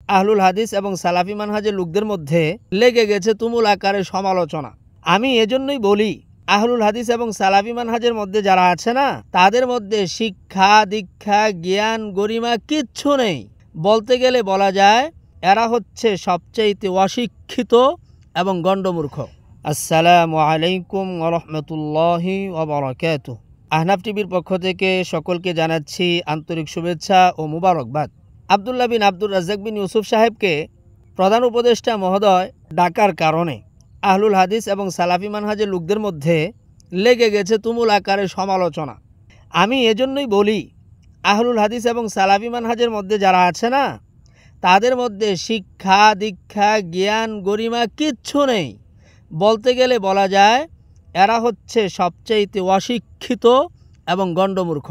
আহলুল হাদিস এবং সালাফি মানহাজের লোকদের মধ্যে লেগে গেছে তুমুল আকারে সমালোচনা। আমি এজন্যই বলি, আহলুল হাদিস এবং সালাফি মানহাজের মধ্যে যারা আছে না, তাদের মধ্যে শিক্ষা দীক্ষা জ্ঞান গরিমা কিচ্ছু নেই। বলতে গেলে বলা যায় এরা হচ্ছে সবচাইতে অশিক্ষিত এবং গণ্ডমূর্খ। আসসালামু আলাইকুম ওয়া রাহমাতুল্লাহি ওয়া বারাকাতুহু। আহনাফ টিভির পক্ষ থেকে সকলকে জানাচ্ছি আন্তরিক শুভেচ্ছা ও মুবারকবাদ। আব্দুল্লাহ বিন আব্দুর রাজ্জাক বিন ইউসুফ সাহেবকে প্রধান উপদেষ্টা মহোদয় ডাকার কারণে আহলুল হাদিস এবং সালাফি মানহাজের লোকদের মধ্যে লেগে গেছে তুমুল আকারে সমালোচনা। আমি এজন্যই বলি, আহলুল হাদিস এবং সালাফি মানহাজের মধ্যে যারা আছে না, তাদের মধ্যে শিক্ষা দীক্ষা জ্ঞান গরিমা কিচ্ছু নেই। বলতে গেলে বলা যায় এরা হচ্ছে সবচাইতে অশিক্ষিত এবং গণ্ডমূর্খ।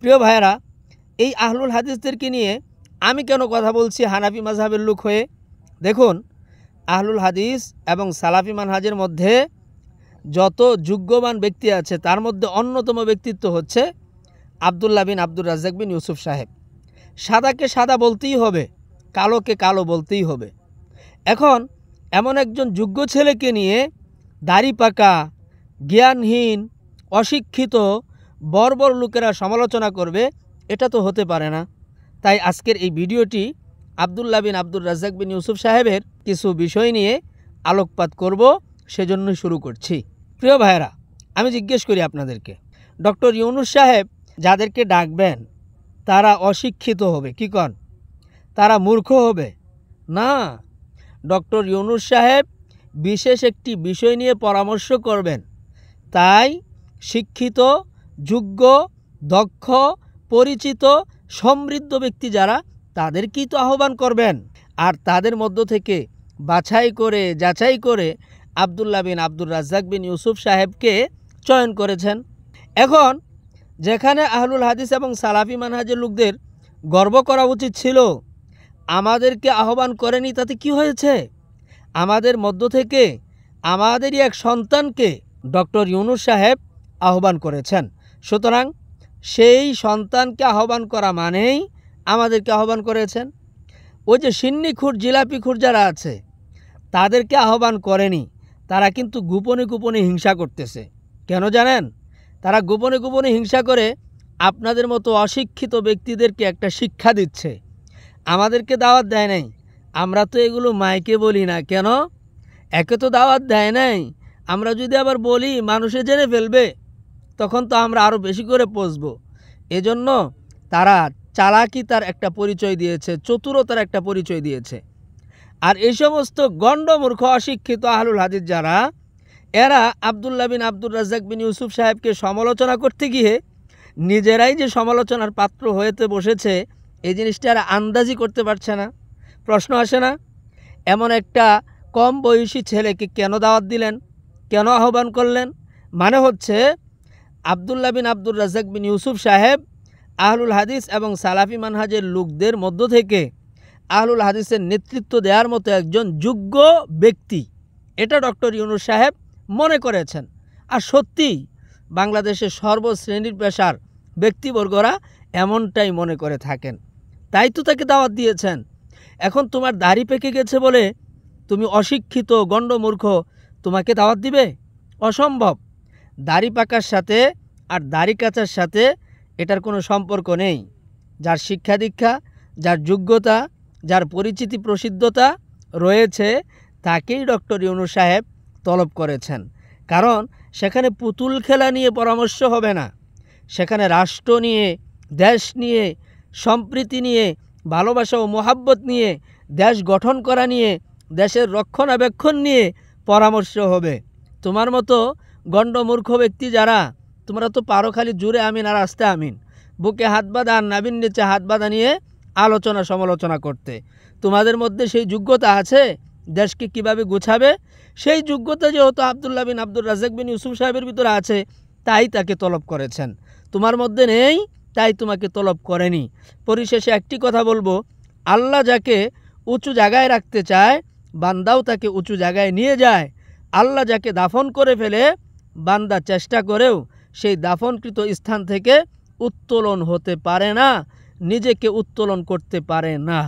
প্রিয় ভাইয়েরা, এই আহলুল হাদিসদেরকে নিয়ে আমি কেন কথা বলছি হানাফি মাযহাবের লোক হয়ে? দেখুন, আহলুল হাদিস এবং সালাফি মানহাজের মধ্যে যত যোগ্যবান ব্যক্তি আছে তার মধ্যে অন্যতম ব্যক্তিত্ব হচ্ছে আব্দুল্লাহ বিন আব্দুর রাজ্জাক বিন ইউসুফ সাহেব। সাদাকে সাদা বলতেই হবে, কালোকে কালো বলতেই হবে। এখন এমন একজন যোগ্য ছেলেকে নিয়ে দাড়ি পাকা জ্ঞানহীন অশিক্ষিত বর্বর লোকেরা সমালোচনা করবে, এটা তো হতে পারে না। তাই আজকের এই ভিডিওটি আব্দুল্লাহ বিন আব্দুর রাজ্জাক বিন ইউসুফ সাহেবের কিছু বিষয় নিয়ে আলোকপাত করব, সেজন্যই শুরু করছি। প্রিয় ভাইয়েরা, আমি জিজ্ঞেস করি আপনাদেরকে, ডক্টর ইউনূস সাহেব যাদেরকে ডাকবেন তারা অশিক্ষিত হবে কি কন? তারা মূর্খ হবে না। ডক্টর ইউনূস সাহেব বিশেষ একটি বিষয় নিয়ে পরামর্শ করবেন, তাই শিক্ষিত যোগ্য দক্ষ পরিচিত সমৃদ্ধ ব্যক্তি যারা, তাদেরকেই তো আহ্বান করবেন। আর তাদের মধ্য থেকে বাছাই করে যাচাই করে আব্দুল্লাহ বিন আব্দুর রাজ্জাক বিন ইউসুফ সাহেবকে চয়ন করেছেন। এখন যেখানে আহলুল হাদিস এবং সালাফি মানহাজের লোকদের গর্ব করা উচিত ছিল, আমাদেরকে আহ্বান করেনি, তাতে কি হয়েছে? আমাদের মধ্য থেকে আমাদেরই এক সন্তানকে ডক্টর ইউনূস সাহেব আহ্বান করেছেন। সুতরাং সেই সন্তানকে আহ্বান করা মানেই আমাদেরকে আহ্বান করেছেন। ওই যে সিন্নিখুর জিলাপিখুর যারা আছে তাদেরকে আহ্বান করেনি, তারা কিন্তু গোপনে গোপনে হিংসা করতেছে। কেন জানেন? তারা গোপনে গোপনে হিংসা করে আপনাদের মতো অশিক্ষিত ব্যক্তিদেরকে একটা শিক্ষা দিচ্ছে। আমাদেরকে দাওয়াত দেয় নাই, আমরা তো এগুলো মাইকে বলি না। কেন? একে তো দাওয়াত দেয় নাই, আমরা যদি আবার বলি মানুষে জেনে ফেলবে, তখন তো আমরা আরও বেশি করে পৌঁছব। এজন্য তারা চালাকিতার একটা পরিচয় দিয়েছে, চতুরতার একটা পরিচয় দিয়েছে। আর এই সমস্ত গণ্ডমূর্খ অশিক্ষিত আহলুল হাদিস যারা, এরা আব্দুল্লাহ বিন আব্দুর রাজ্জাক বিন ইউসুফ সাহেবকে সমালোচনা করতে গিয়ে নিজেরাই যে সমালোচনার পাত্র হয়েতে বসেছে, এই জিনিসটা এরা আন্দাজি করতে পারছে না। প্রশ্ন আসে না, এমন একটা কম বয়সী ছেলেকে কেন দাওয়াত দিলেন, কেন আহ্বান করলেন? মানে হচ্ছে আব্দুল্লাহ বিন আব্দুর রাজ্জাক বিন ইউসুফ সাহেব আহলুল হাদিস এবং সালাফি মানহাজের লোকদের মধ্য থেকে আহলুল হাদিসের নেতৃত্ব দেওয়ার মতো একজন যোগ্য ব্যক্তি, এটা ডক্টর ইউনূস সাহেব মনে করেছেন। আর সত্যি বাংলাদেশের সর্বশ্রেণীর পেশার ব্যক্তিবর্গরা এমনটাই মনে করে থাকেন, তাই তো তাকে দাওয়াত দিয়েছেন। এখন তোমার দাড়ি পেকে গেছে বলে তুমি অশিক্ষিত গণ্ডমূর্খ, তোমাকে দাওয়াত দিবে? অসম্ভব। দাড়ি পাকার সাথে আর দাড়ি কাচার সাথে এটার কোনো সম্পর্ক নেই। যার শিক্ষা দীক্ষা, যার যোগ্যতা, যার পরিচিতি প্রসিদ্ধতা রয়েছে, তাকেই ডক্টর ইউনূস সাহেব তলব করেছেন। কারণ সেখানে পুতুল খেলা নিয়ে পরামর্শ হবে না, সেখানে রাষ্ট্র নিয়ে, দেশ নিয়ে, সম্প্রীতি নিয়ে, ভালোবাসা ও মোহাব্বত নিয়ে, দেশ গঠন করা নিয়ে, দেশের রক্ষণাবেক্ষণ নিয়ে পরামর্শ হবে। তোমার মতো গণ্ডমূর্খ ব্যক্তি যারা, তোমরা তো পারো খালি জুড়ে আমিন আর আস্তে আমিন, বুকে হাত বাঁধা আর নাবিন নিচে হাত বাঁধা নিয়ে আলোচনা সমালোচনা করতে। তোমাদের মধ্যে সেই যোগ্যতা আছে দেশকে কিভাবে গুছাবে, সেই যোগ্যতা যেহেতু আব্দুল্লাহ বিন আব্দুর রাজ্জাক বিন ইউসুফ সাহেবের ভিতরে আছে, তাই তাকে তলব করেছেন। তোমার মধ্যে নেই, তাই তোমাকে তলব করেনি। পরিশেষে একটি কথা বলবো, আল্লাহ যাকে উঁচু জায়গায় রাখতে চায়, বান্দাও তাকে উঁচু জায়গায় নিয়ে যায়। আল্লাহ যাকে দাফন করে ফেলে, বান্দা চেষ্টা করেও সেই দাফনকৃত স্থান থেকে উত্তোলন হতে পারে না, নিজেকে উত্তোলন করতে পারে না।